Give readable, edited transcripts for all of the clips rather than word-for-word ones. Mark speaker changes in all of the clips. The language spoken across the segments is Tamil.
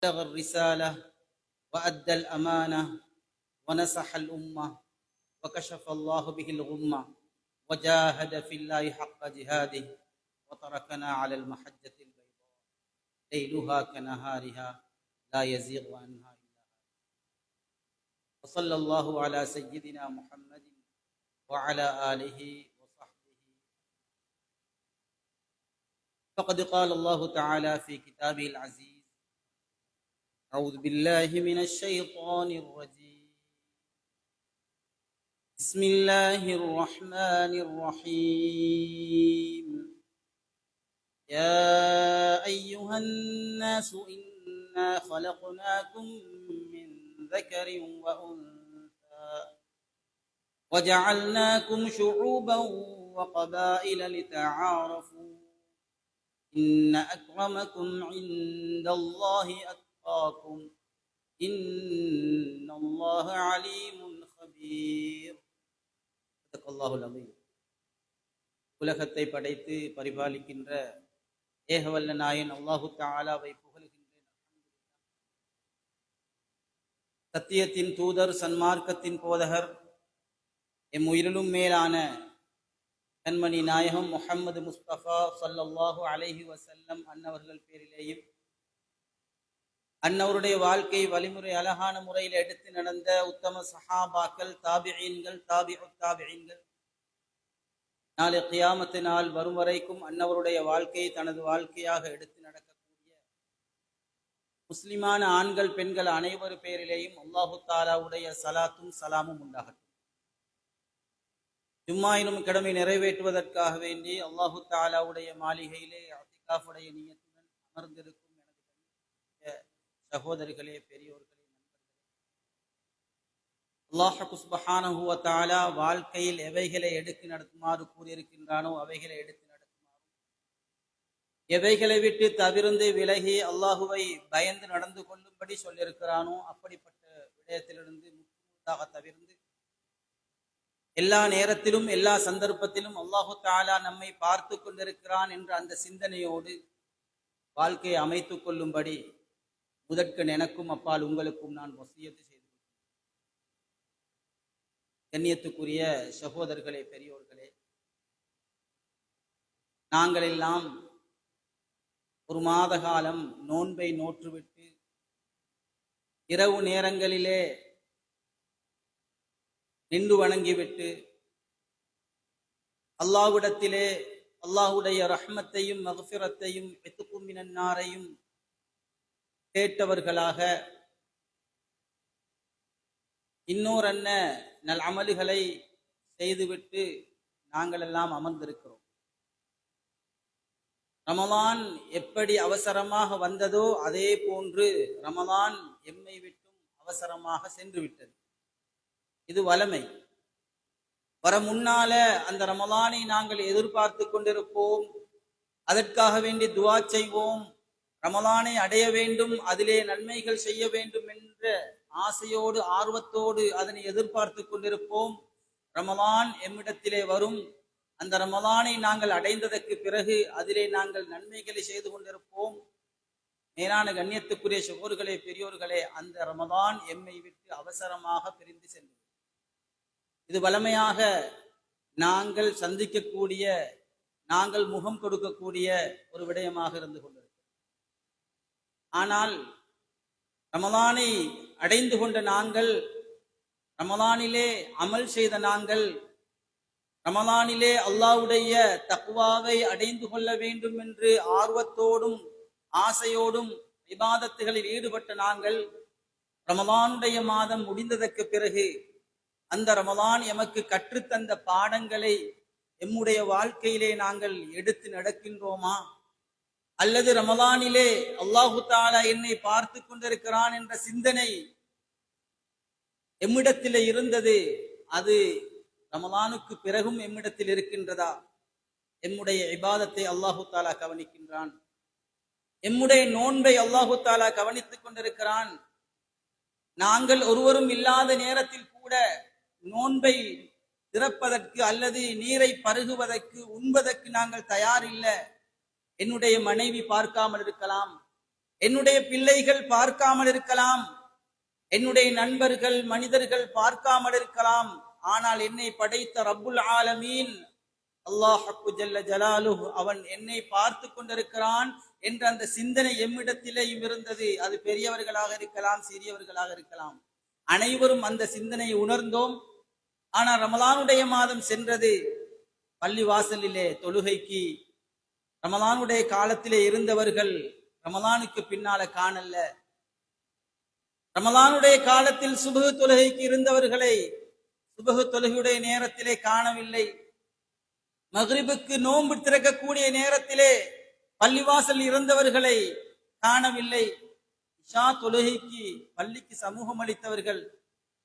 Speaker 1: بلغ الرسالة وأدى الأمانة ونصح الأمة وكشف الله به الغمة وجاهد في الله حق جهاده وتركنا على المحجة البيضاء ليلها كنهارها لا يزيغ عنها إلا وصلى الله على سيدنا محمد وعلى آله وصحبه. فقد قال الله تعالى في كتابه العزيز: أعوذ بالله من الشيطان الرجيم. بسم الله الرحمن الرحيم. يا أيها الناس إنا خلقناكم من ذكر وأنثى وجعلناكم شعوبا وقبائل لتعارفوا إن أكرمكم عند الله أتقاكم إن الله عليم خبير. صدق الله العظيم. உலகத்தை படைத்து பரிபாலிக்கின்ற ஏகவல்ல நாயன் அல்லாஹு தஆலாவை புகழுகின்றேன். சத்தியத்தின் தூதர், சன்மார்க்கத்தின் போதகர், எம் உயிரிலும் மேலான கண்மணி நாயகம் முஹம்மது முஸ்தபா ஸல்லல்லாஹு அலைஹி வஸல்லம் அன்னவர்கள் பேரிலேயும், அன்னவருடைய வாழ்க்கை வழிமுறை அழகான முறையில் எடுத்து நடந்த உத்தம சஹாபாக்கள், தாபிஈன்கள், தாபிஉத் தாபிஈன்கள், நாளை கியாமத்து நாள் வரும் வரைக்கும் அன்னவருடைய வாழ்க்கையை தனது வாழ்க்கையாக எடுத்து நடக்கக்கூடிய முஸ்லிமான ஆண்கள், பெண்கள் அனைவரு பேரிலேயும் அல்லாஹு தஆலாவுடைய சலாத்தும் சலாமும் உண்டாகட்டும். ஜும்மாயினும் கடமை நிறைவேற்றுவதற்காக வேண்டி அல்லாஹு தஆலாவுடைய மாளிகையிலே இஅ்திகாஃபுடைய நியத்துடன் அமர்ந்திருக்கும் எனது சகோதரிகளே, பெரியோர்களே, அல்லாஹ் சுப்ஹானஹு வ தஆலா வாழ்க்கையில் எவைகளை எடுத்து நடத்துமாறு கூறியிருக்கின்றானோ அவைகளை எடுத்து நடத்துமாறு, எவைகளை விட்டு தவிர்ந்து விலகி அல்லாஹுவை பயந்து நடந்து கொள்ளும்படி சொல்லியிருக்கிறானோ அப்படிப்பட்ட விடயத்திலிருந்து முற்றாக தவிர்ந்து எல்லா நேரத்திலும் எல்லா சந்தர்ப்பத்திலும் அல்லாஹு தஆலா நம்மை பார்த்து கொண்டிருக்கிறான் என்ற அந்த சிந்தனையோடு வாழ்க்கையை அமைத்துக் கொள்ளும்படி முதற்கண் எனக்கும் அப்பால் உங்களுக்கும் நான் வசியத்து செய்து கண்ணியத்துக்குரிய சகோதரர்களே, பெரியோர்களே, நாங்கள் எல்லாம் ஒரு மாத காலம் நோன்பை நோற்றுவிட்டு இரவு நேரங்களிலே நின்று வணங்கிவிட்டு அல்லாஹ்விடத்திலே அல்லாஹ்வுடைய ரஹ்மத்தையும் மக்ஃபிரத்தையும் இத்கும் மினன் நாரையும் கேட்டவர்களாக இன்னொரு நல் அமல்களை செய்துவிட்டு நாங்கள் எல்லாம் அமர்ந்திருக்கிறோம். ரமலான் எப்படி அவசரமாக வந்ததோ அதே போன்று ரமலான் எம்மை விட்டும் அவசரமாக சென்று விட்டது. இது வலமை. வர முன்னால அந்த ரமலானை நாங்கள் எதிர்பார்த்து கொண்டிருப்போம், அதற்காக வேண்டி துஆ செய்வோம், ரமலானை அடைய வேண்டும், அதிலே நன்மைகள் செய்ய வேண்டும் என்ற ஆசையோடு ஆர்வத்தோடு அதனை எதிர்பார்த்து கொண்டிருப்போம். ரமலான் எம்மிடத்திலே வரும், அந்த ரமலானை நாங்கள் அடைந்ததற்கு பிறகு அதிலே நாங்கள் நன்மைகளை செய்து கொண்டிருப்போம். மேலான கண்ணியத்துக்குரிய சகோதரர்களே, பெரியோர்களே, அந்த ரமலான் எம்மை விட்டு அவசரமாக பிரிந்து சென்றது. இது வளமையாக நாங்கள் சந்திக்கக்கூடிய, நாங்கள் முகம் கொடுக்கக்கூடிய ஒரு விடயமாக இருந்து கொண்டிருக்கிறது. ஆனால் ரமலானை அடைந்து கொண்ட நாங்கள், ரமலானிலே அமல் செய்த நாங்கள், ரமலானிலே அல்லாஹ்வுடைய தக்வாவை அடைந்து கொள்ள வேண்டும் என்று ஆர்வத்தோடும் ஆசையோடும் இபாதத்துகளில் ஈடுபட்ட நாங்கள், ரமலானுடைய மாதம் முடிந்ததற்கு பிறகு அந்த ரமலான் எமக்கு கற்றுத்தந்த பாடங்களை எம்முடைய வாழ்க்கையிலே நாங்கள் எடுத்து நடக்கின்றோமா? அல்லது ரமலானிலே அல்லாஹு தஆலா என்னை பார்த்து கொண்டிருக்கிறான் என்ற சிந்தனை எம்மிடத்திலே இருந்தது, அது ரமலானுக்கு பிறகும் எம்மிடத்தில் இருக்கின்றதா? எம்முடைய இபாதத்தை அல்லாஹு தஆலா கவனிக்கின்றான், எம்முடைய நோன்பை அல்லாஹு தஆலா கவனித்துக் கொண்டிருக்கிறான். நாங்கள் ஒருவரும் இல்லாத நேரத்தில் கூட நோன்பை திறப்பதற்கு அல்லது நீரை பருகுவதற்கு, உண்பதற்கு நாங்கள் தயார் இல்லை. என்னுடைய மனைவி பார்க்காமல் இருக்கலாம், என்னுடைய பிள்ளைகள் பார்க்காமல் இருக்கலாம், என்னுடைய நண்பர்கள் மனிதர்கள் பார்க்காமல் இருக்கலாம், ஆனால் என்னை படைத்த ரப்புல் ஆலமீன் அல்லாஹ் ஹக்கு ஜல்ல ஜலாலுஹு அவன் என்னை பார்த்து கொண்டிருக்கிறான் என்ற அந்த சிந்தனை எம்மிடத்திலேயும் இருந்தது. அது பெரியவர்களாக இருக்கலாம், சிறியவர்களாக இருக்கலாம், அனைவரும் அந்த சிந்தனையை உணர்ந்தோம். ஆனால் ரமலானுடைய மாதம் சென்றது. பள்ளி வாசலிலே தொழுகைக்கு ரமலானுடைய காலத்திலே இருந்தவர்கள் ரமலானுக்கு பின்னால காணல்ல. ரமலானுடைய காலத்தில் சுபஹு தொழுகைக்கு இருந்தவர்களை சுபஹு தொழுகையுடைய நேரத்திலே காணவில்லை. மக்ரிபுக்கு நோன்பு திறக்கக்கூடிய நேரத்திலே பள்ளிவாசல் இருந்தவர்களை காணவில்லை. இஷா தொழுகைக்கு பள்ளிக்கு சமூகம் அளித்தவர்கள்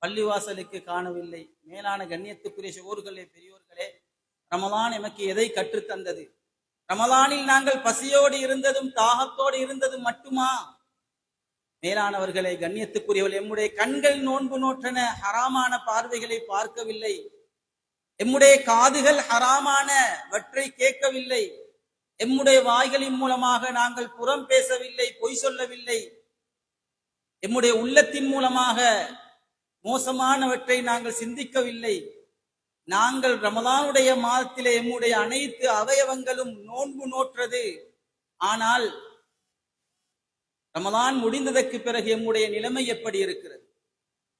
Speaker 1: பள்ளிவாசலுக்கு காணவில்லை. மேலான கண்ணியத்துக்குரிய சகோதரர்களே, பெரியோர்களே, ரமலான் எமக்கு எதை கற்றுத்தந்தது? ரமலானில் நாங்கள் பசியோடு இருந்ததும் தாகத்தோடு இருந்ததும் மட்டுமா? மேலானவர்களே, கண்ணியத்துக்குரியவர்கள், எம்முடைய கண்கள் நோன்பு நோற்றன, ஹராமான பார்வைகளை பார்க்கவில்லை. எம்முடைய காதுகள் ஹராமானவற்றை கேட்கவில்லை. எம்முடைய வாய்களின் மூலமாக நாங்கள் புறம் பேசவில்லை, பொய் சொல்லவில்லை. எம்முடைய உள்ளத்தின் மூலமாக மோசமானவற்றை நாங்கள் சிந்திக்கவில்லை. நாங்கள் ரமலானுடைய மாதத்திலே எம்முடைய அனைத்து அவயவங்களும் நோன்பு நோற்றது. ஆனால் ரமலான் முடிந்ததற்கு பிறகு எம்முடைய நிலைமை எப்படி இருக்கிறது?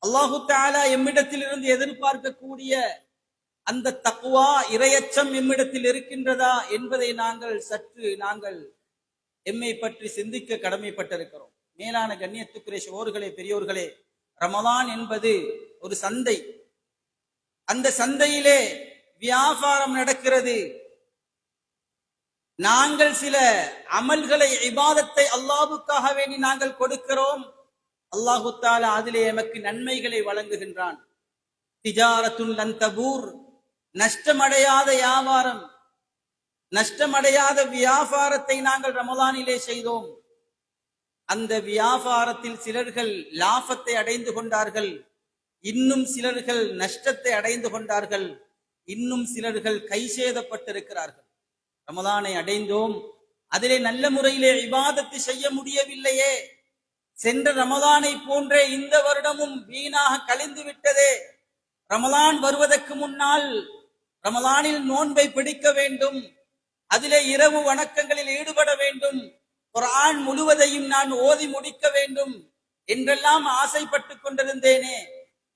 Speaker 1: அல்லாஹு தஆலா எம்மிடத்தில் இருந்து எதிர்பார்க்கக்கூடிய அந்த தக்வா, இறையச்சம் எம்மிடத்தில் இருக்கின்றதா என்பதை நாங்கள் எம்மை பற்றி சிந்திக்க கடமைப்பட்டிருக்கிறோம். மேலான கண்ணியத்துக்குரிய சகோதரர்களே, பெரியோர்களே, ரமலான் என்பது ஒரு சந்தை. அந்த சந்தையிலே வியாபாரம் நடக்கிறது. நாங்கள் சில அமல்களை, இபாதத்தை அல்லாஹ்வுக்காக வேண்டி நாங்கள் கொடுக்கிறோம். அல்லாஹு தஆலா அதிலே எமக்கு நன்மைகளை வழங்குகின்றான். திஜாரத்துன் லன் தபூர், நஷ்டமடையாத வியாபாரம், நஷ்டமடையாத வியாபாரத்தை நாங்கள் ரமலானிலே செய்தோம். அந்த வியாபாரத்தில் சிலர்கள் லாபத்தை அடைந்து கொண்டார்கள், இன்னும் சிலர்கள் நஷ்டத்தை அடைந்து கொண்டார்கள், இன்னும் சிலர்கள் கைசேதப்பட்டிருக்கிறார்கள். ரமலானை அடைந்தோம், அதிலே நல்ல முறையிலே இபாதத்து செய்ய முடியவில்லையே. சென்ற ரமலானை போன்றே இந்த வருடமும் வீணாக கழிந்து விட்டதே. ரமலான் வருவதற்கு முன்னால் ரமலானில் நோன்பை பிடிக்க வேண்டும், அதிலே இரவு வணக்கங்களில் ஈடுபட வேண்டும், குர்ஆன் முழுவதையும் நான் ஓதி முடிக்க வேண்டும் என்றெல்லாம் ஆசைப்பட்டு கொண்டிருந்தேனே.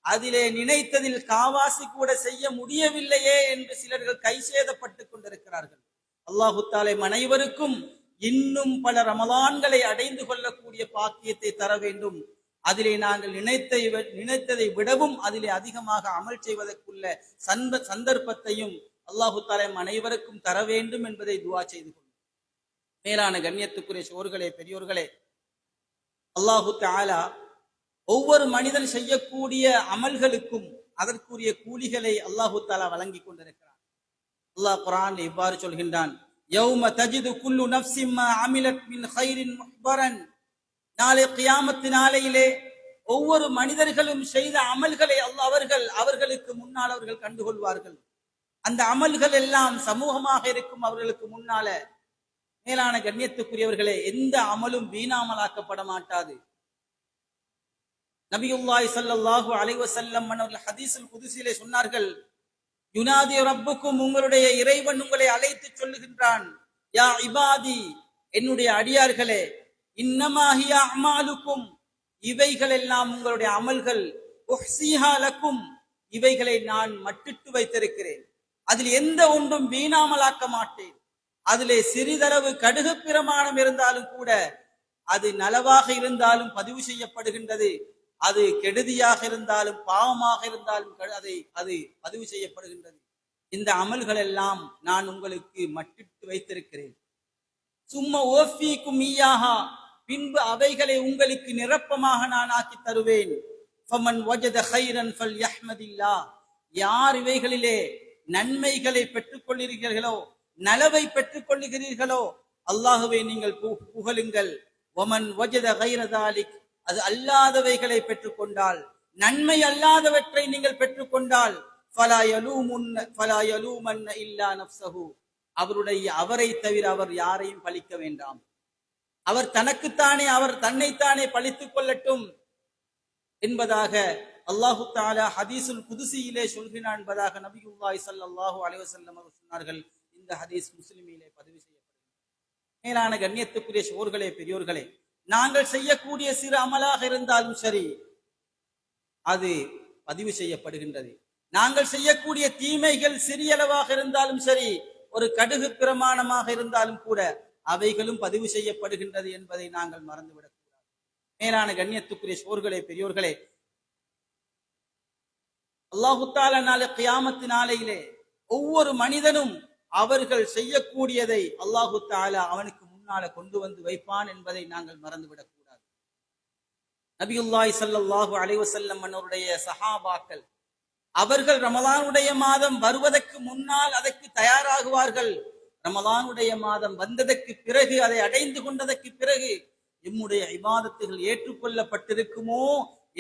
Speaker 1: அதிலே நினைத்ததில் காவாசி கூட செய்ய முடியவில்லையே என்று சிலர்கள் கைசேதப்பட்டுக் கொண்டிருக்கிறார்கள். அல்லாஹு தஆலா அனைவருக்கும் இன்னும் பல ரமலான்களை அடைந்து கொள்ளக்கூடிய பாக்கியத்தை தர வேண்டும். அதிலே நாங்கள் நினைத்ததை விடவும் அதிலே அதிகமாக அமல் செய்வதற்குள்ள சந்தர்ப்பத்தையும் அல்லாஹு தஆலா அனைவருக்கும் தர வேண்டும் என்பதை துஆ செய்து கொள்ளும். மேலான கண்ணியத்துக்குரிய சகோதரர்களே, பெரியோர்களே, அல்லாஹு தஆலா ஒவ்வொரு மனிதன் செய்யக்கூடிய அமல்களுக்கும் அதற்குரிய கூலிகளை அல்லாஹு தஆலா வழங்கி கொண்டிருக்கிறான். அல்லாஹ் குர்ஆனில் இவ்வாறு சொல்கின்றான், யௌம தஜிது குல்லு நஃப்ஸின் மா அமிலத் மின் கைரின் முஹ்பரன். நாளை கியாமத் நாளையிலே ஒவ்வொரு மனிதர்களும் செய்த அமல்களை அவர்களுக்கு முன்னால் அவர்கள் கண்டுகொள்வார்கள். அந்த அமல்கள் எல்லாம் சமூகமாக இருக்கும் அவர்களுக்கு முன்னால. மேலான கண்ணியத்துக்குரியவர்களே, எந்த அமலும் வீணாமலாக்கப்பட மாட்டாது. நபியுல்லாஹி ஸல்லல்லாஹு அலைஹி வஸல்லம் அவர்கள் ஹதீஸுல் குதுஸிலே சொன்னார்கள், யுனாதி ரப்புக்கும், உங்களுடைய இறைவன் உங்களை அழைத்து சொல்லுகின்றான், யா இபாதி, என்னுடைய அடியார்களே, இன்னமா ஹிய அமாலுக்கும், இவைகள் எல்லாம் உங்களுடைய அமல்கள், உஹ்ஸீஹா லக்கும், இவைகளை நான் மட்டிட்டு வைத்திருக்கிறேன், அதில் எந்த ஒன்றும் வீணாமலாக்க மாட்டேன். அதிலே சிறிதளவு கடுகு பிரமாணம் இருந்தாலும் கூட அது நலவாக இருந்தாலும் பதிவு செய்யப்படுகின்றது, அது கெடுதியாக இருந்தாலும் பாவமாக இருந்தாலும் அது பதிவு செய்யப்படுகின்றது. இந்த அமல்கள் எல்லாம் நான் உங்களுக்கு மட்டிட்டு வைத்திருக்கிறேன். சும்மா ஓஃபீக்கும் ஈயாஹா, பின்பு அவைகளை உங்களுக்கு நிரப்பமாக நான் ஆக்கி தருவேன். ஃபமன் வஜத கைரன் ஃபல்யஹ்மதில்லாஹ், யார் இவைகளிலே நன்மைகளை பெற்றுக் கொள்கிறீர்களோ, நலவை பெற்றுக் கொள்ளுகிறீர்களோ, அல்லாஹுவை நீங்கள் புகழுங்கள். வமன் வஜத கைர தாலிக், அது அல்லாதவைகளை பெற்றுக்கொண்டால், நன்மை அல்லாதவற்றை நீங்கள் பெற்றுக்கொண்டால், ஃபலா யலூமன்ன இல்லா நஃப்ஸஹு, அவரை தவிர அவர் யாரையும் பழிக்க வேண்டாம். அவர் தனக்குத்தானே அவர் தன்னைத்தானே பழித்துக் கொள்ளட்டும் என்பதாக அல்லாஹு தஆலா ஹதீஸுல் குதுசியிலே சொல்கிறான் என்பதாக நபியுல்லாஹி ஸல்லல்லாஹு அலைஹி வஸல்லம் அவர்கள் சொன்னார்கள். இந்த ஹதீஸ் முஸ்லிமிலே பதிவு செய்யப்பட்டது. மேலான கண்ணியத்துக்குரிய சகோதரர்களே, பெரியோர்களே, நாங்கள் செய்யக்கூடிய சிறு அமலாக இருந்தாலும் சரி, அது பதிவு செய்யப்படுகின்றது. நாங்கள் செய்யக்கூடிய தீமைகள் சிறியளவாக இருந்தாலும் சரி, ஒரு கடுகு பிரமாணமாக இருந்தாலும் கூட அவைகளும் பதிவு செய்யப்படுகின்றது என்பதை நாங்கள் மறந்துவிடக் கூடாது. மேலான கண்ணியத்துக்குரிய சகோதரர்களே, பெரியோர்களே, அல்லாஹு தஆலா நாளை கியாமத்து நாளையிலே ஒவ்வொரு மனிதனும் அவர்கள் செய்யக்கூடியதை அல்லாஹு தஆலா அவனுக்கு முன்னால கொண்டு வந்து வைப்பான் என்பதை நாங்கள் மறந்துவிடக் கூடாது. நபியுல்லாஹி ஸல்லல்லாஹு அலைஹி வஸல்லம் அவருடைய சஹாபாக்கள் அவர்கள் ரமலானுடைய மாதம் வருவதற்கு முன்னால் அதற்கு தயாராகுவார்கள். ரமலானுடைய மாதம் வந்ததற்கு பிறகு, அதை அடைந்து கொண்டதற்கு பிறகு எம்முடைய இபாதத்துகள் ஏற்றுக்கொள்ளப்பட்டிருக்குமோ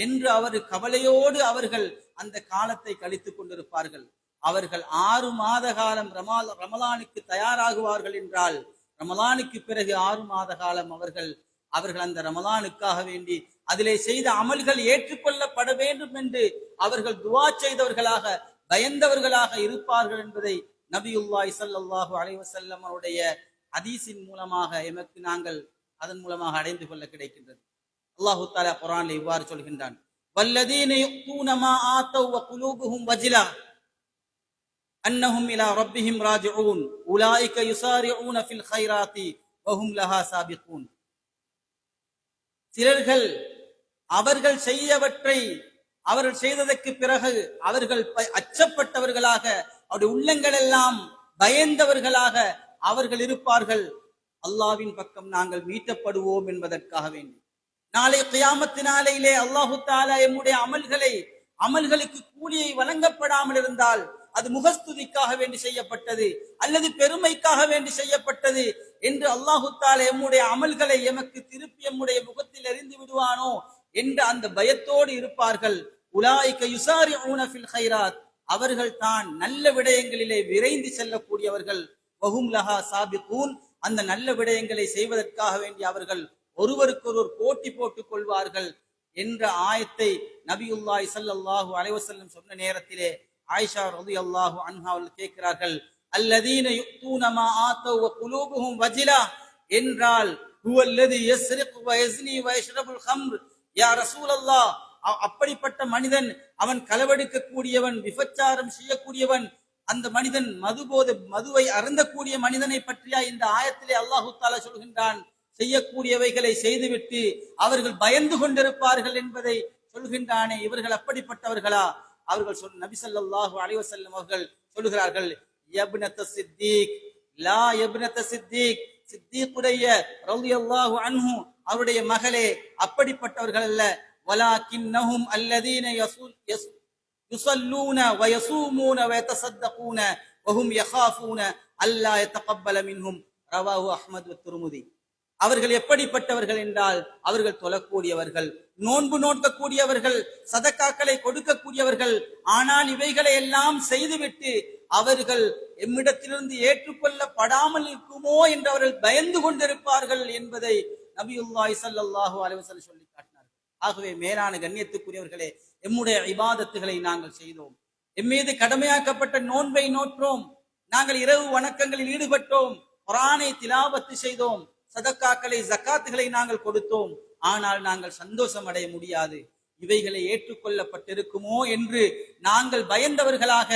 Speaker 1: என்று அவர் கவலையோடு அவர்கள் அந்த காலத்தை கழித்துக் கொண்டிருப்பார்கள். அவர்கள் 6 மாத காலம் ரமலானுக்கு தயாராகுவார்கள் என்றால், ரமலானுக்கு பிறகு 6 மாத காலம் அவர்கள் அந்த ரமலானுக்காக வேண்டி அதிலே செய்த அமல்கள் ஏற்றுக்கொள்ளப்பட வேண்டும் என்று அவர்கள் துஆ செய்தவர்களாக, பயந்தவர்களாக இருப்பார்கள் என்பதை நபியுல்லாஹி ஸல்லல்லாஹு அலைஹி வஸல்லம் அவருடைய ஹதீஸின் மூலமாக எமக்கு நாங்கள் அதன் மூலமாக அடைந்து கொள்ள கிடைக்கின்றது. அல்லாஹு தஆலா குர்ஆனில் இவ்வாறு சொல்கின்றான், வல்லதீன யுத்தூன மா ஆத்தவ் வ குலூபுஹும் வஜிலா அன்னஹும் இலா ரப்பிஹிம் ராஜிஊன் உலாயிக யுஸாரிஊன ஃபில் கைராத்தி வஹும் லஹா சாபிகூன். சிலர்கள் அவர்கள் செய்தவற்றை அவர்கள் செய்ததற்கு பிறகு அவர்கள் அச்சப்பட்டவர்களாக, அவருடைய உள்ளங்கள் எல்லாம் பயந்தவர்களாக அவர்கள் இருப்பார்கள். அல்லாஹ்வின் பக்கம் நாங்கள் மீட்டப்படுவோம் என்பதற்காக வேண்டி நாளை கியாமத்து நாளையிலே அல்லாஹு தஆலா எம்முடைய அமல்களுக்கு கூலியை வழங்கப்படாமல் இருந்தால் அது முகஸ்துதிக்காக வேண்டி செய்யப்பட்டது அல்லது பெருமைக்காக வேண்டி செய்யப்பட்டது என்று அல்லாஹு தஆலா எம்முடைய அமல்களை எமக்கு திருப்பி எம்முடைய முகத்தில் எறிந்து விடுவானோ என்ற அந்த பயத்தோடு இருப்பார்கள். உலாயிக யுஸாரிஊன ஃபில் கைராத், அவர்கள் தான் நல்ல விடயங்களிலே விரைந்து செல்லக்கூடியவர்கள். வஹும் லஹா சாபிகூன், அந்த நல்ல விடயங்களை செய்வதற்காக வேண்டி அவர்கள் ஒருவருக்கொருவர் போட்டி போட்டுக் கொள்வார்கள் என்ற ஆயத்தை நபியுல்லாஹி ஸல்லல்லாஹு அலைஹி வஸல்லம் சொன்ன நேரத்திலே ஆயிஷா ரலியல்லாஹு அன்ஹா அவர்கள் கேட்கிறார்கள், அல்லதீன யுத்தூன மா ஆத்தவ் வ குலூபுஹும் வஜிலா என்றால் ஹுவல்லதி யஸ்ரிகு வ யஸ்னி வ யஷ்ரபுல் ஹம்ர், யா ரசூலல்லாஹ், அப்படிப்பட்ட மனிதன், அவன் களவெடுக்க கூடியவன், விபச்சாரம் செய்யக்கூடியவன், அந்த மனிதன் மதுவை அருந்தக்கூடிய மனிதனை பற்றியா இந்த ஆயத்திலே அல்லாஹு தஆலா சொல்கின்றான்? செய்யக்கூடியவைகளை செய்துவிட்டு அவர்கள் பயந்து கொண்டிருப்பார்கள் என்பதை சொல்கின்றானே, இவர்கள் அப்படிப்பட்டவர்களா? அவர்கள் நபி ஸல்லல்லாஹு அலைஹி வஸல்லம் அவர்கள் சொல்கிறார்கள், யப்னத சித்தீக் லா யப்னத சித்தீக், சித்தீக்குடைய ரலியல்லாஹு அன்ஹு அவருடைய மகளே, அப்படிப்பட்டவர்கள் அல்ல. வலாக்கின்னஹும் அல்லதீன யுஸல்லூன வ யஸூமூன வ யதஸத்தகூன வஹும் யகாஃபூன அல்லா யதகப்பல மின்ஹும், ரவாஹு அஹ்மத் வ திர்மிதி. அவர்கள் எப்படிப்பட்டவர்கள் என்றால், அவர்கள் தொழக்கூடியவர்கள், நோன்பு நோக்கக்கூடியவர்கள், சதக்காக்களை கொடுக்கக்கூடியவர்கள், ஆனால் இவைகளை எல்லாம் செய்துவிட்டு அவர்கள் எம்மிடத்திலிருந்து ஏற்றுக்கொள்ளப்படாமல் இருக்குமோ என்று அவர்கள் பயந்து கொண்டிருப்பார்கள் என்பதை நபியுல்லாஹி ஸல்லல்லாஹு அலைஹி வஸல்லம் சொல்லி காட்டினார்கள். ஆகவே மேலான கண்ணியத்துக்குரியவர்களே, எம்முடைய இபாதத்துகளை நாங்கள் செய்தோம், எம்மீது கடமையாக்கப்பட்ட நோன்பை நோற்றோம், நாங்கள் இரவு வணக்கங்களில் ஈடுபட்டோம், குர்ஆனை திலாவத்து செய்தோம், சதக்காக்களை ஜக்காத்துகளை நாங்கள் கொடுத்தோம். ஆனால் நாங்கள் சந்தோஷம் அடைய முடியாது. இவைகளை ஏற்றுக்கொள்ளப்பட்டிருக்குமோ என்று நாங்கள் பயந்தவர்களாக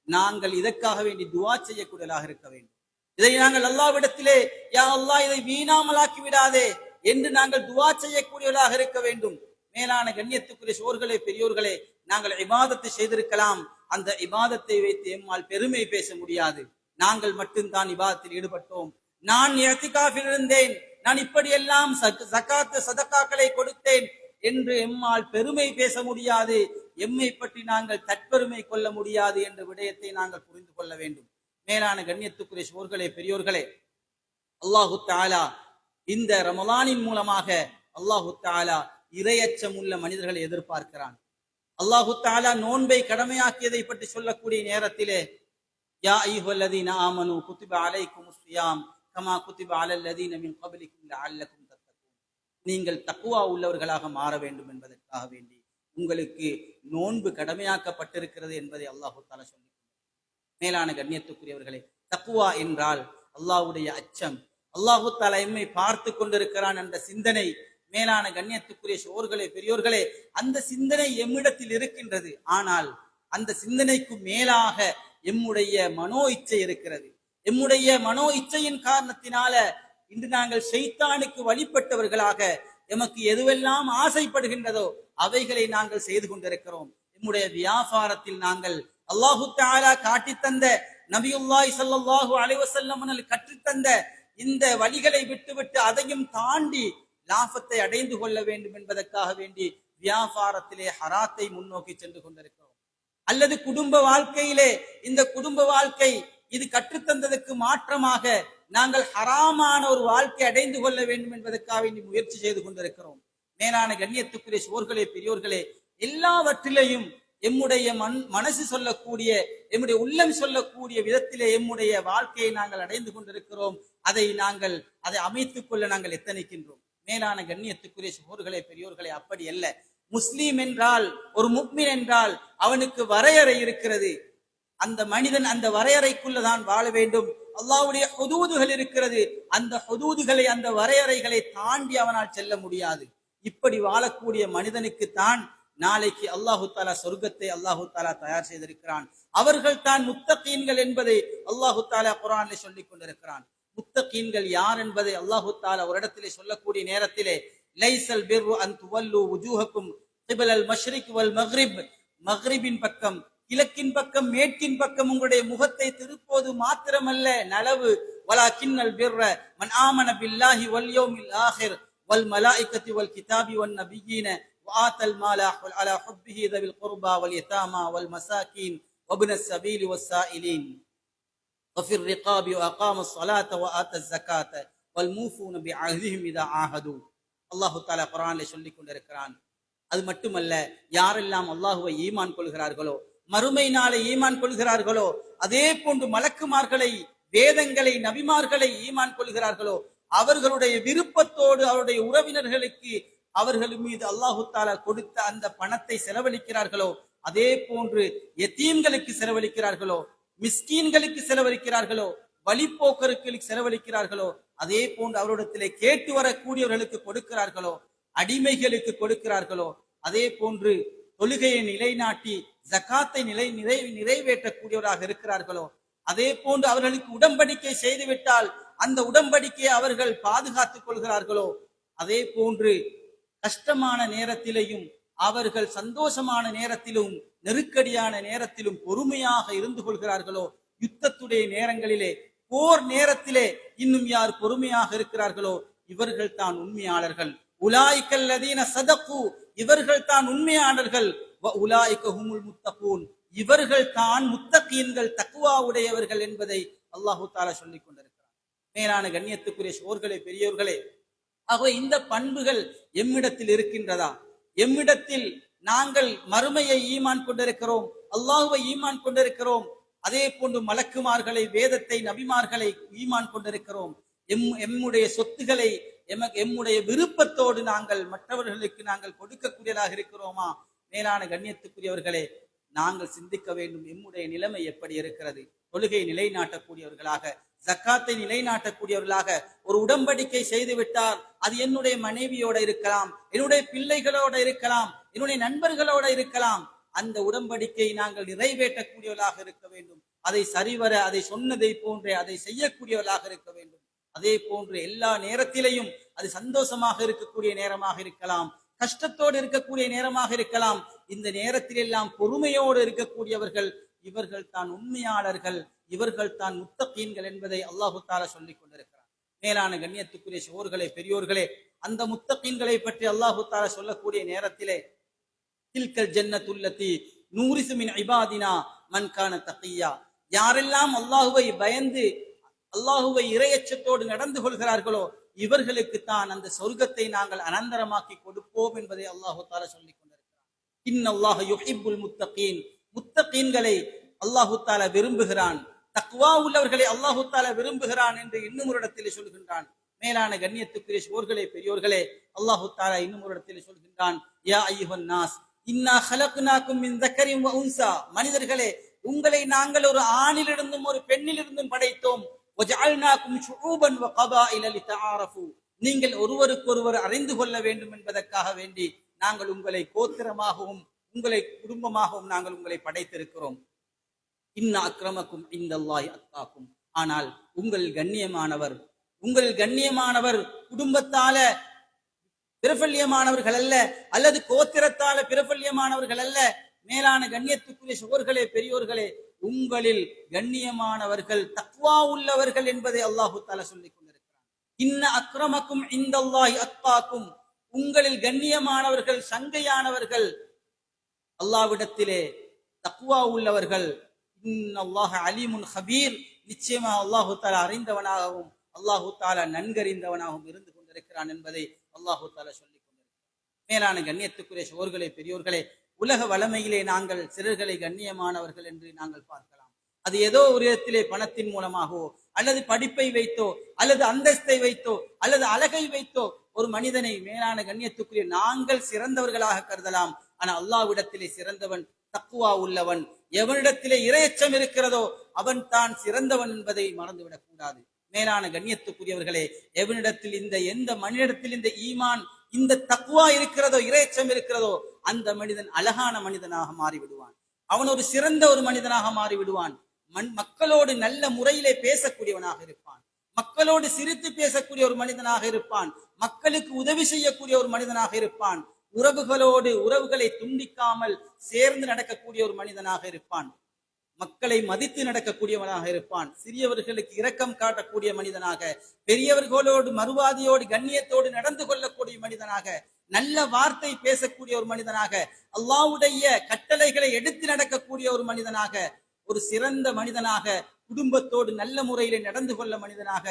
Speaker 1: நாங்கள் இதற்காக வேண்டி துஆ செய்யக்கூடியவர்களாக இருக்க வேண்டும். இதை நாங்கள் அல்லாஹ்விடத்திலே, யா அல்லாஹ், இதை வீணாமலாக்கி விடாதே என்று நாங்கள் துஆ செய்யக்கூடியவர்களாக இருக்க வேண்டும். மேலான கண்ணியத்துக்குரிய சோர்களே, பெரியோர்களே, நாங்கள் இபாதத்தை செய்திருக்கலாம், அந்த இபாதத்தை வைத்து எம்மால் பெருமை பேச முடியாது. நாங்கள் மட்டும்தான் இபாதத்தில் ஈடுபட்டோம், நான் இஅ்திகாஃபில் இருந்தேன், நான் இப்படியெல்லாம் ஜகாத் சதக்காக்களை கொடுத்தேன் என்று எம்மால் பெருமை பேச முடியாது, எம்மை பற்றி நாங்கள் தற்பெருமை கொள்ள முடியாது என்ற விடயத்தை நாங்கள் புரிந்து கொள்ள வேண்டும். மேலான கண்ணியத்துக்குரிய சோர்களே, பெரியோர்களே, அல்லாஹு தஆலா இந்த ரமலானின் மூலமாக அல்லாஹு தஆலா இறையச்சம் உள்ள மனிதர்களை எதிர்பார்க்கிறான். அல்லாஹு தஆலா நோன்பை கடமையாக்கியதை பற்றி சொல்லக்கூடிய நேரத்திலே, யா அய்யுஹல்லதீன ஆமனு குத்திப அலைக்குமுஸ் ஸியாம் கமா குத்திப அலல் லதீன மின் கப்லிக்கும் லஅல்லகும் தத்தகூன். நீங்கள் தக்வா உள்ளவர்களாக மாற வேண்டும் என்பதற்காக வேண்டி உங்களுக்கு நோன்பு கடமையாக்கப்பட்டிருக்கிறது என்பதை அல்லாஹு தஆலா சொல்லி. மேலான கண்ணியத்துக்குரியவர்களே, தக்வா என்றால் அல்லாஹ்வுடைய அச்சம். அல்லாஹு தஆலா எம்மை பார்த்து கொண்டிருக்கிறான் என்ற சிந்தனை. மேலான கண்ணியத்துக்குரிய சோர்களே, பெரியோர்களே, அந்த சிந்தனை எம்மிடத்தில் இருக்கின்றது. ஆனால் அந்த சிந்தனைக்கு மேலாக எம்முடைய மனோ இச்சை இருக்கிறது. எம்முடைய மனோ இச்சையின் காரணத்தினால இன்று நாங்கள் ஷைத்தானுக்கு வழிபட்டவர்களாக எமக்கு எதுவெல்லாம் ஆசைப்படுகின்றதோ அவைகளை நாங்கள் செய்து கொண்டிருக்கிறோம். எம்முடைய வியாபாரத்தில் நாங்கள் அல்லாஹு தஆலா காட்டித்தந்த, நபியுல்லாஹி ஸல்லல்லாஹு அலைஹி வஸல்லம் அவர்கள் கற்றுத்தந்த இந்த வழிகளை விட்டுவிட்டு அதையும் தாண்டி லாபத்தை அடைந்து கொள்ள வேண்டும் என்பதற்காக வேண்டி வியாபாரத்திலே ஹராத்தை முன்னோக்கி சென்று கொண்டிருக்கிறோம். அல்லது குடும்ப வாழ்க்கையிலே இந்த குடும்ப வாழ்க்கை இது கற்றுத்தந்ததற்கு மாற்றமாக நாங்கள் ஹராமான ஒரு வாழ்க்கை அடைந்து கொள்ள வேண்டும் என்பதற்காக வேண்டி முயற்சி செய்து கொண்டிருக்கிறோம். மேலான கண்ணியத்துக்குரிய சோர்களே, பெரியோர்களே, எல்லாவற்றிலேயும் எம்முடைய மனசு சொல்லக்கூடிய, எம்முடைய உள்ளம் சொல்லக்கூடிய விதத்திலே எம்முடைய வாழ்க்கையை நாங்கள் அடைந்து கொண்டிருக்கிறோம். அதை அமைத்துக் கொள்ள நாங்கள் எத்தனிக்கின்றோம். மேலான கண்ணியத்துக்குரிய சகோதரர்களே, பெரியோர்களே, அப்படி அல்ல. முஸ்லீம் என்றால், ஒரு முஃமின் என்றால் அவனுக்கு வரையறை இருக்கிறது. அந்த மனிதன் அந்த வரையறைக்குள்ளதான் வாழ வேண்டும். அல்லாஹ்வுடைய ஹுதூதுகள் இருக்கிறது. அந்த ஹுதூதுகளை, அந்த வரையறைகளை தாண்டி அவனால் செல்ல முடியாது. இப்படி வாழக்கூடிய மனிதனுக்கு தான் நாளைக்கு அல்லாஹு தஆலா சொர்க்கத்தை அல்லாஹு தஆலா தயார் செய்திருக்கிறான். அவர்கள் தான் முத்தகீன்கள் என்பதை அல்லாஹு தஆலா குர்ஆனிலே சொல்லிக் கொண்டிருக்கிறான். முத்தகீன்கள் யார் என்பதை அல்லாஹு தஆலா ஒரு இடத்திலே சொல்லக்கூடிய நேரத்திலே, லைஸல் பிர்ரு அன் துவல்லு வுஜூஹக்கும் கிபலல் மஷ்ரிக் வல் மக்ரிப், மக்ரிபின் பக்கம், கிழக்கின் பக்கம், மேற்கின் பக்கம் உங்களுடைய முகத்தை திருப்போது மாத்திரமல்ல நலவு, வலாக்கின்னல் பிர்ர மன் ஆமன பில்லாஹி வல் யௌமில் ஆகிர் வல் மலாயிகத்தி வல் கிதாபி வன் நபியீன وآتى المال على حبه ذوي القربى واليتامى والمساكين وابن السبيل والسائلين وفي الرقاب وأقام الصلاة وآتى الزكاة والموفون بعهدهم إذا عاهدوا. அல்லாஹு தஆலா குர்ஆனிலே சொல்லிக் கொண்டிருக்கிறான். அது மட்டுமல்ல, யாரெல்லாம் அல்லாஹுவை ஈமான் கொள்கிறார்களோ, மறுமை நாளை ஈமான் கொள்கிறார்களோ, அதே போன்று மலக்குமார்களை, வேதங்களை, நபிமார்களை ஈமான் கொள்கிறார்களோ, அவர்களுடைய விருப்பத்தோடு அவருடைய உறவினர்களுக்கு அவர்கள் மீது அல்லாஹு தஆலா கொடுத்த அந்த பணத்தை செலவழிக்கிறார்களோ, அதே போன்று யதீம்களுக்கு செலவழிக்கிறார்களோ, மிஸ்கீன்களுக்கு செலவழிக்கிறார்களோ, வழிப்போக்கர்களுக்கு செலவழிக்கிறார்களோ, அதே போன்று அவரிடத்திலே கேட்டு வரக்கூடியவர்களுக்கு கொடுக்கிறார்களோ, அடிமைகளுக்கு கொடுக்கிறார்களோ, அதே போன்று தொழுகையை நிலைநாட்டி ஜகாத்தை நிறைவேற்றக்கூடியவராக இருக்கிறார்களோ, அதே போன்று அவர்களுக்கு உடன்படிக்கை செய்துவிட்டால் அந்த உடன்படிக்கையை அவர்கள் பாதுகாத்துக் கொள்கிறார்களோ, அதே போன்று கஷ்டமான நேரத்திலேயும் அவர்கள் சந்தோஷமான நேரத்திலும் நெருக்கடியான நேரத்திலும் பொறுமையாக இருந்து கொள்கிறார்களோ, யுத்தத்துடைய நேரங்களிலே, போர் நேரத்திலே இன்னும் யார் பொறுமையாக இருக்கிறார்களோ இவர்கள் தான் உண்மையாளர்கள். உலாயிக்கல் லதீன ஸதகு, இவர்கள் தான் உண்மையாளர்கள். வ உலாயிக ஹுமுல் முத்தகூன், இவர்கள் தான் முத்தகீன்கள், தக்வா உடையவர்கள் என்பதை அல்லாஹு தஆலா சொல்லிக் கொண்டிருக்கிறார். மேலான கண்ணியத்துக்குரிய சோர்களே, பெரியோர்களே, ஆகவே இந்த பண்புகள் எம்மிடத்தில் இருக்கின்றதா? எம்மிடத்தில் நாங்கள் மறுமையை ஈமான் கொண்டிருக்கிறோம், அல்லாஹுவை ஈமான் கொண்டிருக்கிறோம், அதே போன்று மலக்குமார்களை, வேதத்தை, நபிமார்களை ஈமான் கொண்டிருக்கிறோம். எம்முடைய சொத்துக்களை எம்முடைய விருப்பத்தோடு நாங்கள் மற்றவர்களுக்கு நாங்கள் கொடுக்கக்கூடியதாக இருக்கிறோமா? மேலான கண்ணியத்துக்குரியவர்களே, நாங்கள் சிந்திக்க வேண்டும், எம்முடைய நிலைமை எப்படி இருக்கிறது. தொழுகை நிலைநாட்டக்கூடியவர்களாக, ஜக்காத்தை நிலைநாட்டக்கூடியவர்களாக ஒரு உடன்படிக்கை செய்து விட்டால் அது என்னுடைய மனைவியோட இருக்கலாம், என்னுடைய பிள்ளைகளோட இருக்கலாம், என்னுடைய நண்பர்களோட இருக்கலாம். அந்த உடன்படிக்கை நாங்கள் நிறைவேற்றக்கூடியவர்களாக இருக்க வேண்டும். அதை சரிவர, அதை சொன்னதை போன்றே அதை செய்யக்கூடியவர்களாக இருக்க வேண்டும். அதே போன்று எல்லா நேரத்திலையும் அது சந்தோஷமாக இருக்கக்கூடிய நேரமாக இருக்கலாம், கஷ்டத்தோடு இருக்கக்கூடிய நேரமாக இருக்கலாம். இந்த நேரத்தில் எல்லாம் பொறுமையோடு இருக்கக்கூடியவர்கள் இவர்கள் தான் உண்மையாளர்கள், இவர்கள் தான் முத்தகீன்கள் என்பதை அல்லாஹு தஆலா சொல்லிக் கொண்டிருக்கிறார். மேலான கண்ணியத்துக்குரிய சகோதரர்களே, பெரியோர்களே, அந்த முத்தகீன்களை பற்றி அல்லாஹு தஆலா சொல்லக்கூடிய நேரத்திலே, தில்கல் ஜன்னத்துல்லதி நூரிசு மின் இபாதினா மன் கான தகியா, யாரெல்லாம் அல்லாஹுவை பயந்து அல்லாஹுவை இறையச்சத்தோடு நடந்து கொள்கிறார்களோ இவர்களுக்கு தான் அந்த சொர்க்கத்தை நாங்கள் அனந்தரமாக்கி கொடுப்போம் என்பதை அல்லாஹு தஆலா சொல்லிக் கொண்டிருக்கிறார். இன்னல்லாஹ யுஹிப்புல் முத்தகீன், முத்தகீன்களை அல்லாஹு தஆலா விரும்புகிறான். தக்வா உள்ளவர்களை அல்லாஹு தாலா விரும்புகிறான் என்று இன்னும் ஒரு இடத்திலே சொல்கின்றான். மேலான கண்ணியத்துக்குரிய சோர்களே பெரியோர்களே, அல்லாஹு தாலா இன்னும் ஒரு இடத்திலே சொல்கின்றான், யா அய்யுஹன் நாஸ் இன்னா ஹலக்னாக்கும் மின் தக்கரின் வ உன்சா, மனிதர்களே உங்களை நாங்கள் ஒரு ஆணிலிருந்தும் ஒரு பெண்ணிலிருந்தும் படைத்தோம். வஜஅல்னாக்கும் ஷுஊபன் வ கபாயில லிதஆரஃபு, நீங்கள் ஒருவருக்கொருவர் அறிந்து கொள்ள வேண்டும் என்பதற்காக வேண்டி நாங்கள் உங்களை கோத்திரமாகவும் உங்களை குடும்பமாகவும் நாங்கள் உங்களை படைத்திருக்கிறோம். இன்ன அக்ரமக்கும் இந்தல்லாஹி அத்காக்கும், ஆனால் உங்கள் கண்ணியமானவர் குடும்பத்தால பிரபல்யமானவர்கள் அல்ல, அல்லது கோத்திரத்தால பிரபல்யமானவர்கள் அல்ல. மேலான கண்ணியத்துக்குரிய சகோதரர்களே பெரியோர்களே, உங்களில் கண்ணியமானவர்கள் தக்வா உள்ளவர்கள் என்பதை அல்லாஹு தஆலா சொல்லிக் கொண்டிருக்கிறார். இன்ன அக்ரமக்கும் இந்தல்லாஹி அத்காக்கும், உங்களில் கண்ணியமானவர்கள் சங்கையானவர்கள் அல்லாஹ்விடத்திலே தக்வா உள்ளவர்கள். இன்னல்லாஹ அலீமுன் ஹபீர், நிச்சயமா அல்லாஹு தஆலா அறிந்தவனாகவும் அல்லாஹு தஆலா நன்கறிந்தவனாகவும் இருந்து கொண்டிருக்கிறான் என்பதை அல்லாஹு தஆலா சொல்லிக் கொண்டிருக்கிறார். மேலான கண்ணியத்துக்குரிய சகோதரர்களே பெரியோர்களே, உலக வளமையிலே நாங்கள் சிலர்களை கண்ணியமானவர்கள் என்று நாங்கள் பார்க்கலாம். அது ஏதோ ஒரு இடத்திலே பணத்தின் மூலமாகவோ அல்லது படிப்பை வைத்தோ அல்லது அந்தஸ்தை வைத்தோ அல்லது அழகை வைத்தோ ஒரு மனிதனை மேலான கண்ணியத்துக்குரிய நாங்கள் சிறந்தவர்களாக கருதலாம். ஆனால் அல்லாஹ்விடத்திலே சிறந்தவன் தக்வா உள்ளவன். எவனிடத்திலே இறையச்சம் இருக்கிறதோ அவன் தான் சிறந்தவன் என்பதை மறந்துவிடக் கூடாது. மேலான கண்ணியத்துக்குரியவர்களே, எவனிடத்தில் எந்த மனிதத்தில் இந்த ஈமான் இந்த தக்வா இருக்கிறதோ இறையச்சம் இருக்கிறதோ அந்த மனிதன் அழகான மனிதனாக மாறிவிடுவான். அவன் ஒரு சிறந்த ஒரு மனிதனாக மாறிவிடுவான். மக்களோடு நல்ல முறையிலே பேசக்கூடியவனாக இருப்பான். மக்களோடு சிரித்து பேசக்கூடிய ஒரு மனிதனாக இருப்பான். மக்களுக்கு உதவி செய்யக்கூடிய ஒரு மனிதனாக இருப்பான். உறவுகளை துண்டிக்காமல் சேர்ந்து நடக்கக்கூடிய ஒரு மனிதனாக இருப்பான். மக்களை மதித்து நடக்கக்கூடியவனாக இருப்பான். சிறியவர்களுக்கு இரக்கம் காட்டக்கூடிய மனிதனாக, பெரியவர்களோடு மறுவாதியோடு கண்ணியத்தோடு நடந்து கொள்ளக்கூடிய மனிதனாக, நல்ல வார்த்தை பேசக்கூடிய ஒரு மனிதனாக, அல்லாஹ்வுடைய கட்டளைகளை எடுத்து நடக்கக்கூடிய ஒரு மனிதனாக, ஒரு சிறந்த மனிதனாக, குடும்பத்தோடு நல்ல முறையிலே நடந்து கொள்ள மனிதனாக,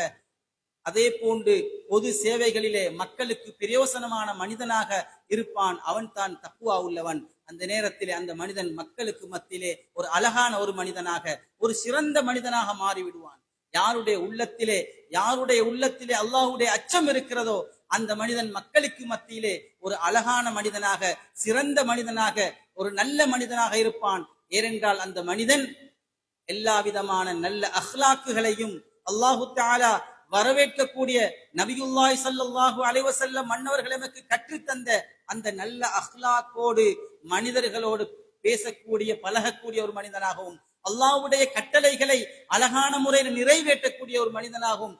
Speaker 1: அதே போன்று பொது சேவைகளிலே மக்களுக்கு பிரயோசனமான மனிதனாக இருப்பான். அவன் தான் தக்வா உள்ளவன். அந்த நேரத்திலே அந்த மனிதன் மக்களுக்கு மத்தியிலே ஒரு அழகான ஒரு மனிதனாக, ஒரு சிறந்த மனிதனாக மாறிவிடுவான். யாருடைய உள்ளத்திலே அல்லாஹ்வுடைய அச்சம் இருக்கிறதோ அந்த மனிதன் மக்களுக்கு மத்தியிலே ஒரு அழகான மனிதனாக, சிறந்த மனிதனாக, ஒரு நல்ல மனிதனாக இருப்பான். ஏனென்றால் அந்த மனிதன் எல்லா விதமான நல்ல அஹ்லாக்குகளையும் அல்லாஹு தஆலா வரவேற்கக்கூடிய நபியுல்லாஹி ஸல்லல்லாஹு அலைஹி வஸல்லம் மன்னவர்கள் நமக்கு கற்றுத்தந்த அந்த நல்ல அஹ்லாக்கோடு மனிதர்களோடு பேசக்கூடிய பழகக்கூடிய ஒரு மனிதனாகவும், அல்லாஹ்வுடைய கட்டளைகளை அழகான முறையில் நிறைவேற்றக்கூடிய ஒரு மனிதனாகவும்,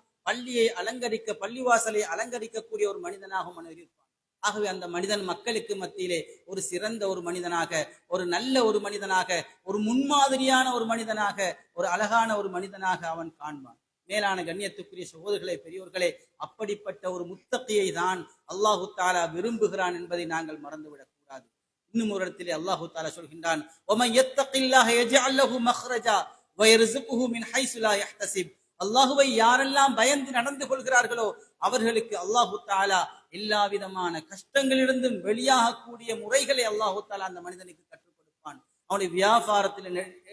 Speaker 1: பள்ளிவாசலை அலங்கரிக்கக்கூடிய ஒரு மனிதனாகவும் இருப்பான். ஆகவே அந்த மனிதன் மக்களுக்கு மத்தியிலே ஒரு சிறந்த ஒரு மனிதனாக, ஒரு நல்ல ஒரு மனிதனாக, ஒரு முன்மாதிரியான ஒரு மனிதனாக, ஒரு அழகான ஒரு மனிதனாக அவன் காண்பான். மேலான கண்ணியத்துக்குரிய சகோதரர்களே பெரியோர்களே, அப்படிப்பட்ட ஒரு முத்தகியை தான் அல்லாஹு தஆலா விரும்புகிறான் என்பதை நாங்கள் மறந்துவிடக் கூடாது. இன்னும் ஒரு இடத்திலே அல்லாஹு தஆலா சொல்கின்றான், وَمَن يَتَّقِ اللَّهَ يَجْعَل لَّهُ مَخْرَجًا وَيَرْزُقْهُ مِنْ حَيْثُ لَا يَحْتَسِبُ. அல்லாஹ்வை யாரெல்லாம் பயந்து நடந்து கொள்கிறார்களோ அவர்களுக்கு அல்லாஹு தஆலா எல்லா விதமான கஷ்டங்களிலிருந்தும் வெளியாகக்கூடிய முறைகளை அல்லாஹு தஆலா அந்த மனிதனுக்கு கற்றுக் கொடுப்பான். அவனுடைய வியாபாரத்தில்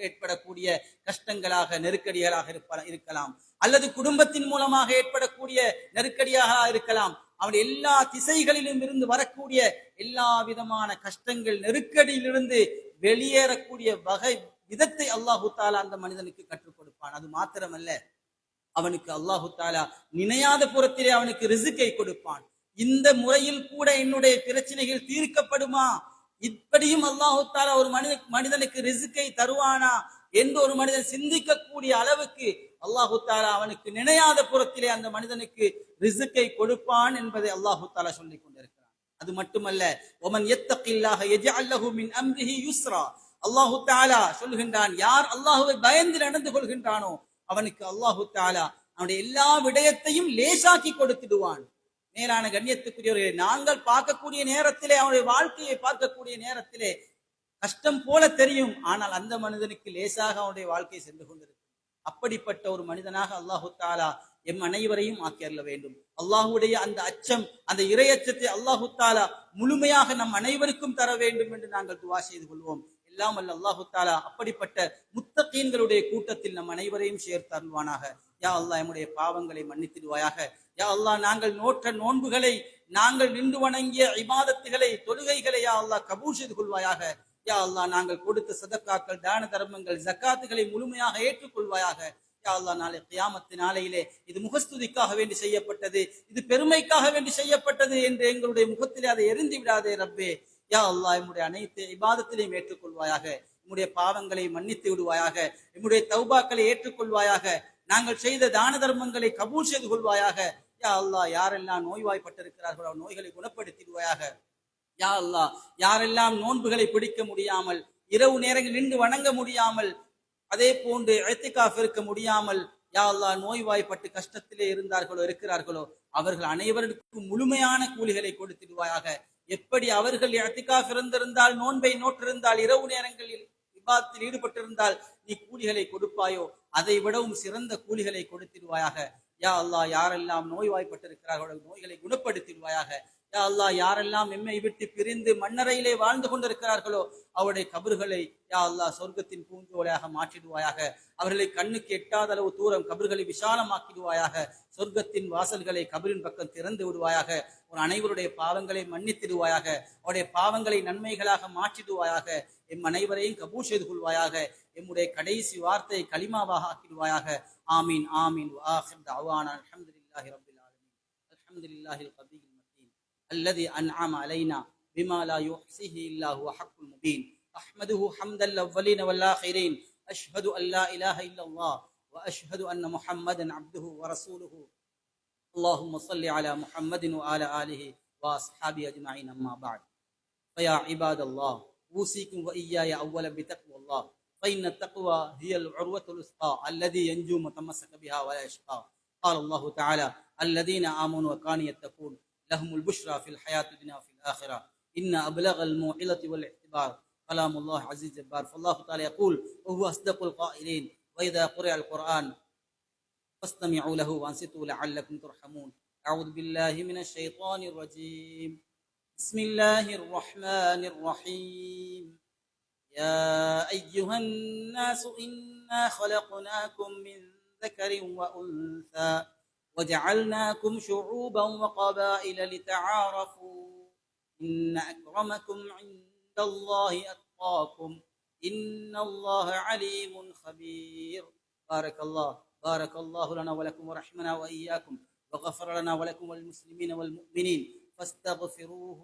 Speaker 1: ஏற்படக்கூடிய கஷ்டங்களாக, நெருக்கடிகளாக இருக்கலாம், அல்லது குடும்பத்தின் மூலமாக ஏற்படக்கூடிய நெருக்கடியாக இருக்கலாம். அவனுடைய எல்லா திசைகளிலும் இருந்து வரக்கூடிய எல்லா விதமான கஷ்டங்கள், நெருக்கடியிலிருந்து வெளியேறக்கூடிய விதத்தை அல்லாஹு தஆலா அந்த மனிதனுக்கு கற்றுக் கொடுப்பான். அது மாத்திரமல்ல, அவனுக்கு அல்லாஹு தஆலா நினையாத புறத்திலே அவனுக்கு ரிஸ்கை கொடுப்பான். இந்த முறையில் கூட என்னுடைய பிரச்சனைகள் தீர்க்கப்படுமா, இப்படியும் அல்லாஹு தஆலா ஒரு மனிதனுக்கு ரிஸ்கை தருவானா என்று ஒரு மனிதன் சிந்திக்கக்கூடிய அளவுக்கு அல்லாஹு தஆலா அவனுக்கு நினையாத புறத்திலே அந்த மனிதனுக்கு ரிஸ்கை கொடுப்பான் என்பதை அல்லாஹு தஆலா சொல்லிக் கொண்டிருக்கிறான். அது மட்டுமல்ல, وَمَن يَتَّقِ اللَّهَ يَجْعَل لَّهُ مِنْ أَمْرِهِ يُسْرًا. அல்லாஹு தஆலா சொல்கின்றான், யார் அல்லாஹ்வை பயந்து நடந்து கொள்கின்றானோ அவனுக்கு அல்லாஹு தஆலா அவனுடைய எல்லா விடயத்தையும் லேசாக்கி கொடுத்துடுவான். மேலான கண்ணியத்துக்குரியவர்களே, நாங்கள் பார்க்கக்கூடிய நேரத்திலே, அவனுடைய வாழ்க்கையை பார்க்கக்கூடிய நேரத்திலே கஷ்டம் போல தெரியும். ஆனால் அந்த மனிதனுக்கு லேசாக அவனுடைய வாழ்க்கை சென்று கொண்டிருக்கும். அப்படிப்பட்ட ஒரு மனிதனாக அல்லாஹு தஆலா எம் அனைவரையும் ஆக்கியருள வேண்டும். அல்லாஹ்வுடைய அந்த அச்சம், அந்த இறையச்சத்தை அல்லாஹு தஆலா முழுமையாக நம் அனைவருக்கும் தர வேண்டும் என்று நாங்கள் துஆ செய்து கொள்வோம். எல்லாம் வல்ல அல்லாஹு தாலா அப்படிப்பட்ட முத்தகீன்களுடைய கூட்டத்தில் நம் அனைவரையும் சேர்த்து அருள்வானாக. யா அல்லாஹ் நம்முடைய பாவங்களை மன்னித்திடுவாயாக. யா அல்லாஹ் நாங்கள் நோற்ற நோன்புகளை, நாங்கள் நின்று வணங்கிய இபாதத்துகளை, தொழுகைகளை யா அல்லாஹ் கபூல் செய்து கொள்வாயாக. யா அல்லாஹ் நாங்கள் கொடுத்த சதக்காக்கள், தான தர்மங்கள், ஜக்காத்துகளை முழுமையாக ஏற்றுக்கொள்வாயாக. யா அல்லாஹ் நாளை கியாமத்து நாளையிலே இது முகஸ்துதிக்காக வேண்டி செய்யப்பட்டது, இது பெருமைக்காக வேண்டி செய்யப்பட்டது என்று எங்களுடைய முகத்திலே அதை எரிந்து விடாதே ரப்பே. யா அல்லாஹ் நம்முடைய அனைத்து இபாதத்திலையும் ஏற்றுக்கொள்வாயாக. நம்முடைய பாவங்களை மன்னித்து விடுவாயாக. நம்முடைய தௌபாக்களை ஏற்றுக்கொள்வாயாக. நாங்கள் செய்த தான தர்மங்களை கபூல் செய்து கொள்வாயாக. யா அல்லாஹ் யாரெல்லாம் நோய்வாய்ப்பட்டிருக்கிறார்களோ நோய்களை குணப்படுத்திடுவாயாக. யா அல்லாஹ் யாரெல்லாம் நோன்புகளை பிடிக்க முடியாமல், இரவு நேரங்கள் நின்று வணங்க முடியாமல், அதே போன்று இஅ்திகாஃப் இருக்க முடியாமல் யா அல்லாஹ் நோய்வாய்ப்பட்டு கஷ்டத்திலே இருக்கிறார்களோ அவர்கள் அனைவருக்கும் முழுமையான கூலிகளை கொடுத்திடுவாயாக. எப்படி அவர்கள் இஅ்திகாஃப் இருந்திருந்தால், நோன்பை நோற்றிருந்தால், இரவு நேரங்களில் இபாதத்தில் ஈடுபட்டிருந்தால் நீ கூலிகளை கொடுப்பாயோ அதை விடவும் சிறந்த கூலிகளை கொடுத்திடுவாயாக. யா அல்லாஹ் யாரெல்லாம் நோய்வாய்ப்பட்டிருக்கிறார்களோ நோய்களை குணப்படுத்திடுவாயாக. யா அல்லாஹ் யாரெல்லாம் எம்மை விட்டு பிரிந்து மண்ணறையிலே வாழ்ந்து கொண்டிருக்கிறார்களோ அவருடைய கபர்களை யா அல்லாஹ் சொர்க்கத்தின் பூஞ்சோலையாக மாற்றிடுவாயாக. அவர்களை கண்ணுக்கு எட்டாத அளவு தூரம் கபர்களை விசாலமாக்கிடுவாயாக. சொர்க்கத்தின் வாசல்களை கபரின் பக்கம் திறந்து விடுவாயாக. ஒரு அனைவருடைய பாவங்களை மன்னித்திடுவாயாக. அவருடைய பாவங்களை நன்மைகளாக மாற்றிடுவாயாக. எம் அனைவரையும் கபூல் செய்து கொள்வாயாக. எம்முடைய கடைசி வார்த்தை கலிமாவாக ஆக்கிடுவாயாக. ஆமீன் ஆமீன். வஆஹிர் தஅவானா அல்ஹம்துலில்லாஹி ரப்பில் ஆலமீன். அல்ஹம்துலில்லாஹில் கதீர் الذي أنعم علينا بما لا يحصيه إلا هو حق المبين. أحمده حمد الأولين والآخرين. أشهد أن لا إله إلا الله وأشهد أن محمدا عبده ورسوله. اللهم صل على محمد وعلى آله وأصحابه أجمعين. أما بعد، فيا عباد الله، أوصيكم وإياي أولا بتقوى الله، فإن التقوى هي العروة الوثقى الذي ينجو متمسك بها ولا يشقى. قال الله تعالى: الذين آمنوا وكانوا يتقون لهم البشرى في الحياة الدنيا وفي الآخرة. إن أبلغ الموعظة والاعتبار كلام الله عزيز جبار. فالله تعالى يقول وهو أصدق القائلين: وإذا قرئ القرآن فاستمعوا له وأنصتوا لعلكم ترحمون. أعوذ بالله من الشيطان الرجيم. بسم الله الرحمن الرحيم. يا أيها الناس إنا خلقناكم من ذكر وأنثى وجعلناكم شعوبا وقبائل لتعارفوا إن أكرمكم عند الله أتقاكم إن الله عليم خبير. بارك الله لنا ولكم ورحمنا وإياكم وغفر لنا ولكم والمسلمين والمؤمنين فاستغفروه